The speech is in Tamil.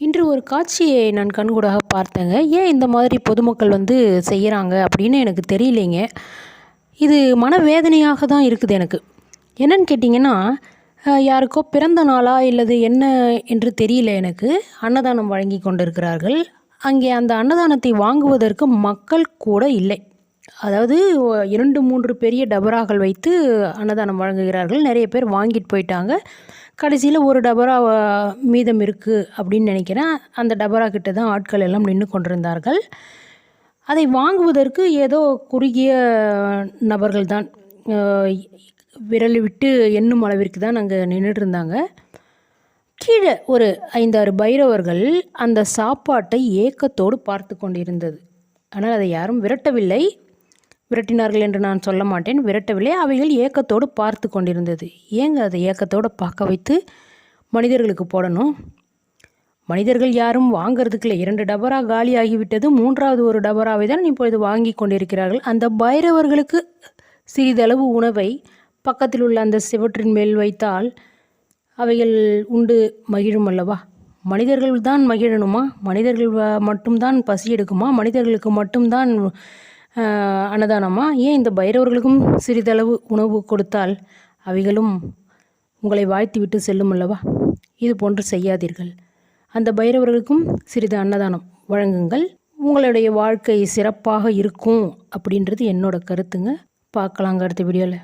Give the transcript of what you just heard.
இன்று ஒரு காட்சியை நான் கண்கூடாக பார்த்தேங்க. ஏன் இந்த மாதிரி பொதுமக்கள் செய்யறாங்க அப்படின்னு எனக்கு தெரியலைங்க. இது மனவேதனையாக தான் இருக்குது எனக்கு. என்னன்னு கேட்டிங்கன்னா, யாருக்கோ பிறந்த நாளா இல்லது என்ன என்று தெரியல எனக்கு. அன்னதானம் வழங்கி கொண்டிருக்கிறார்கள். அங்கே அந்த அன்னதானத்தை வாங்குவதற்கு மக்கள் கூட இல்லை. அதாவது 2, 3 பெரிய டபராக்கள் வைத்து அன்னதானம் வழங்குகிறார்கள். நிறைய பேர் வாங்கிட்டு போயிட்டாங்க. கடைசியில் ஒரு டபரா மீதம் இருக்குது அப்படின்னு நினைக்கிறேன். அந்த டபரா கிட்ட தான் ஆட்கள் எல்லாம் நின்று கொண்டிருந்தார்கள். அதை வாங்குவதற்கு ஏதோ குறுகிய நபர்கள் தான், விரல் விட்டு எண்ணும் அளவிற்கு தான் அங்கே நின்றுட்டு இருந்தாங்க. கீழே ஒரு 5, 6 பைரவர்கள் அந்த சாப்பாட்டை ஏக்கத்தோடு பார்த்து கொண்டிருந்தது. ஆனால் அதை யாரும் விரட்டவில்லை. விரட்டினார்கள் என்று நான் சொல்ல மாட்டேன், விரட்டவில்லை. அவைகள் ஏக்கத்தோடு பார்த்து கொண்டிருந்தது. ஏங்க அதை ஏக்கத்தோடு பார்க்க வைத்து மனிதர்களுக்கு போடணும்? மனிதர்கள் யாரும் வாங்கிறதுக்கு இல்லை. 2 டபரா காலி ஆகிவிட்டது. 3வது ஒரு டபராவை தான் இப்பொழுது வாங்கி கொண்டிருக்கிறார்கள். அந்த பைரவர்களுக்கு சிறிதளவு உணவை பக்கத்தில் உள்ள அந்த சிவற்றின் மேல் வைத்தால் அவைகள் உண்டு மகிழும் அல்லவா? மனிதர்கள் தான் மகிழணுமா? மனிதர்கள் மட்டும்தான் பசி எடுக்குமா? மனிதர்களுக்கு மட்டும்தான் அன்னதானமா? ஏன் இந்த பைரவர்களுக்கும் சிறிதளவு உணவு கொடுத்தால் அவைகளும் உங்களை வாழ்த்தி விட்டு செல்லும் அல்லவா? இது போன்று செய்யாதீர்கள். அந்த பைரவர்களுக்கும் சிறிது அன்னதானம் வழங்குங்கள். உங்களுடைய வாழ்க்கை சிறப்பாக இருக்கும் அப்படின்றது என்னோட கருத்துங்க. பார்க்கலாங்க அடுத்த வீடியோவில்.